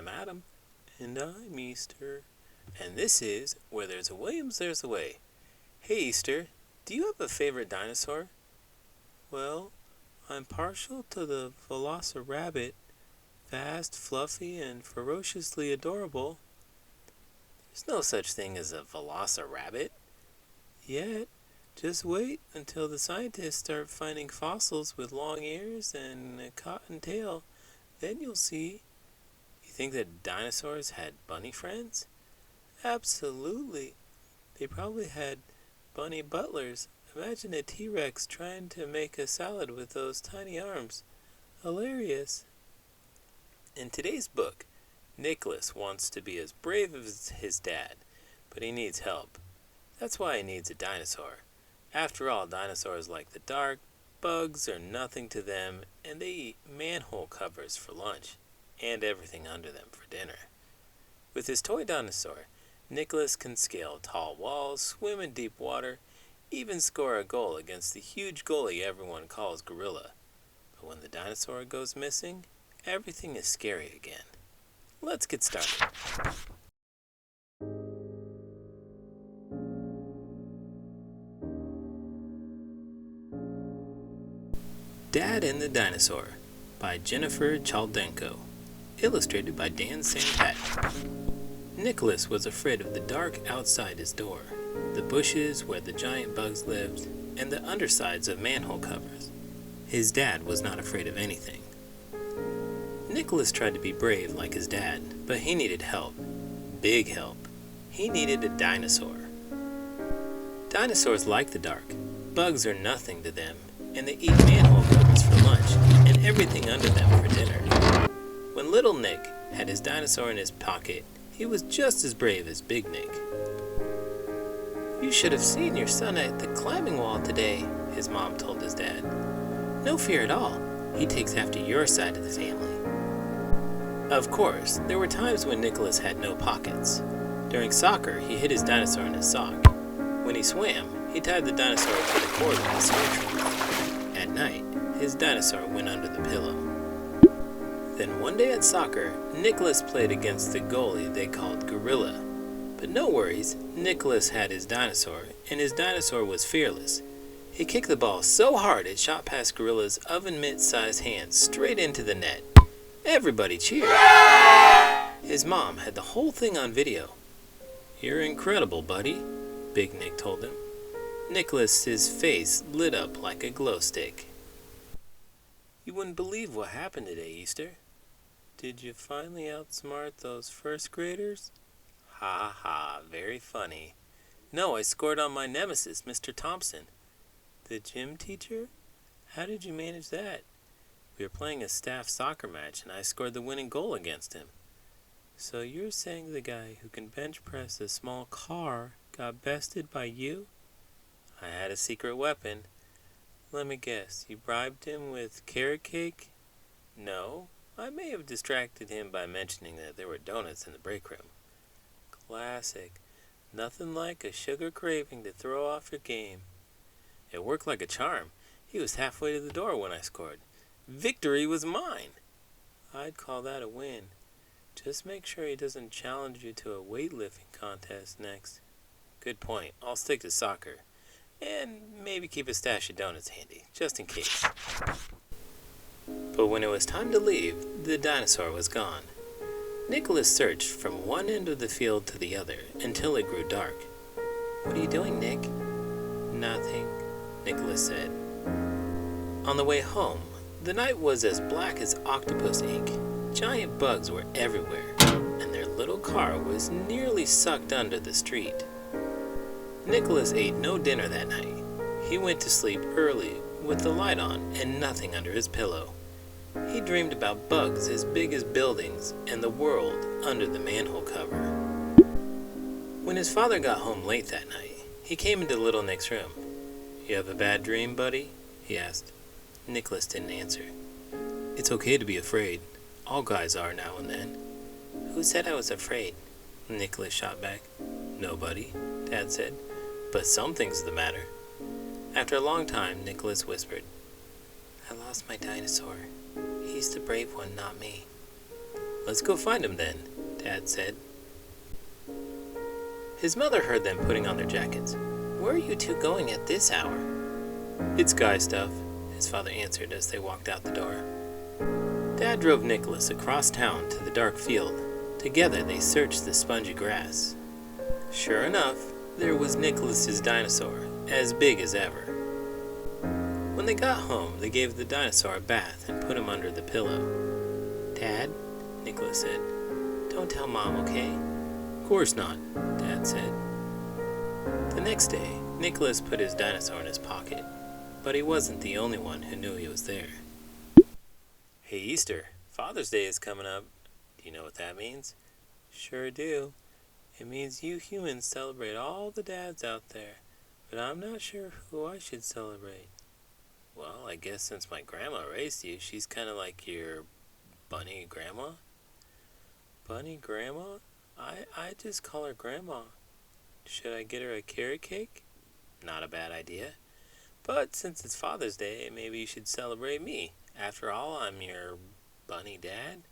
I'm Adam. And I'm Easter. And this is Where There's a Williams, There's a Way. Hey Easter, do you have a favorite dinosaur? Well, I'm partial to the velociraptor. Fast, fluffy, and ferociously adorable. There's no such thing as a velociraptor. Yet, just wait until the scientists start finding fossils with long ears and a cotton tail. Then you'll see. You think that dinosaurs had bunny friends? Absolutely. They probably had bunny butlers. Imagine a T-Rex trying to make a salad with those tiny arms. Hilarious. In today's book, Nicholas wants to be as brave as his dad, but he needs help. That's why he needs a dinosaur. After all, dinosaurs like the dark, bugs are nothing to them, and they eat manhole covers for lunch, and everything under them for dinner. With his toy dinosaur, Nicholas can scale tall walls, swim in deep water, even score a goal against the huge goalie everyone calls Gorilla. But when the dinosaur goes missing, everything is scary again. Let's get started. Dad and the Dinosaur by Gennifer Choldenko. Illustrated by Dan Santat. Nicholas was afraid of the dark outside his door, the bushes where the giant bugs lived, and the undersides of manhole covers. His dad was not afraid of anything. Nicholas tried to be brave like his dad, but he needed help. Big help. He needed a dinosaur. Dinosaurs like the dark. Bugs are nothing to them, and they eat manhole covers for lunch, and everything under them for dinner. When little Nick had his dinosaur in his pocket, he was just as brave as Big Nick. You should have seen your son at the climbing wall today, his mom told his dad. No fear at all. He takes after your side of the family. Of course, there were times when Nicholas had no pockets. During soccer, he hid his dinosaur in his sock. When he swam, he tied the dinosaur to the cord of his swim trunk. At night, his dinosaur went under the pillow. Then one day at soccer, Nicholas played against the goalie they called Gorilla. But no worries, Nicholas had his dinosaur, and his dinosaur was fearless. He kicked the ball so hard it shot past Gorilla's oven mitt-sized hands straight into the net. Everybody cheered. His mom had the whole thing on video. You're incredible, buddy, Big Nick told him. Nicholas's face lit up like a glow stick. You wouldn't believe what happened today, Easter. Did you finally outsmart those first graders? Ha ha, very funny. No, I scored on my nemesis, Mr. Thompson. The gym teacher? How did you manage that? We were playing a staff soccer match and I scored the winning goal against him. So you're saying the guy who can bench press a small car got bested by you? I had a secret weapon. Let me guess, you bribed him with carrot cake? No, I may have distracted him by mentioning that there were donuts in the break room. Classic. Nothing like a sugar craving to throw off your game. It worked like a charm. He was halfway to the door when I scored. Victory was mine. I'd call that a win. Just make sure he doesn't challenge you to a weightlifting contest next. Good point. I'll stick to soccer. And maybe keep a stash of donuts handy, just in case. But when it was time to leave, the dinosaur was gone. Nicholas searched from one end of the field to the other until it grew dark. What are you doing, Nick? Nothing, Nicholas said. On the way home, the night was as black as octopus ink. Giant bugs were everywhere, and their little car was nearly sucked under the street. Nicholas ate no dinner that night. He went to sleep early with the light on and nothing under his pillow. He dreamed about bugs as big as buildings and the world under the manhole cover. When his father got home late that night, he came into little Nick's room. You have a bad dream, buddy? He asked. Nicholas didn't answer. It's okay to be afraid. All guys are now and then. Who said I was afraid? Nicholas shot back. Nobody, Dad said. But something's the matter. After a long time, Nicholas whispered, I lost my dinosaur. He's the brave one, not me. Let's go find him then, Dad said. His mother heard them putting on their jackets. Where are you two going at this hour? It's guy stuff, his father answered as they walked out the door. Dad drove Nicholas across town to the dark field. Together they searched the spongy grass. Sure enough, there was Nicholas's dinosaur, as big as ever. When they got home, they gave the dinosaur a bath and put him under the pillow. Dad, Nicholas said, don't tell Mom, okay? Of course not, Dad said. The next day, Nicholas put his dinosaur in his pocket, but he wasn't the only one who knew he was there. Hey, Easter, Father's Day is coming up. Do you know what that means? Sure do. It means you humans celebrate all the dads out there, but I'm not sure who I should celebrate. Well, I guess since my grandma raised you, she's kind of like your bunny grandma. Bunny grandma? I just call her grandma. Should I get her a carrot cake? Not a bad idea. But since it's Father's Day, maybe you should celebrate me. After all, I'm your bunny dad.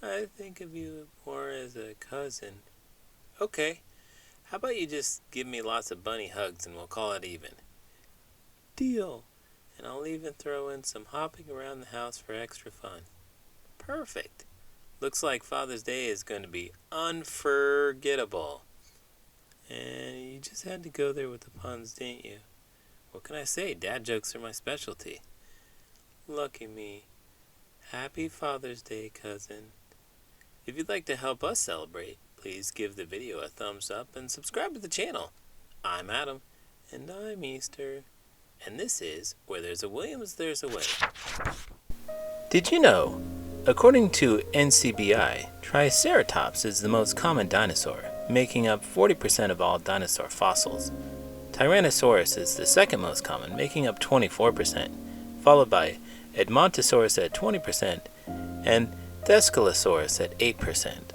I think of you more as a cousin. Okay, how about you just give me lots of bunny hugs and we'll call it even? Deal. And I'll even throw in some hopping around the house for extra fun. Perfect. Looks like Father's Day is going to be unforgettable. And you just had to go there with the puns, didn't you? What can I say? Dad jokes are my specialty. Lucky me. Happy Father's Day, cousin. If you'd like to help us celebrate, please give the video a thumbs up and subscribe to the channel. I'm Adam. And I'm Easter. And this is Where There's a Williams, There's a Way. Did you know? According to NCBI, Triceratops is the most common dinosaur, making up 40% of all dinosaur fossils. Tyrannosaurus is the second most common, making up 24%, followed by Edmontosaurus at 20% and Thescelosaurus at 8%.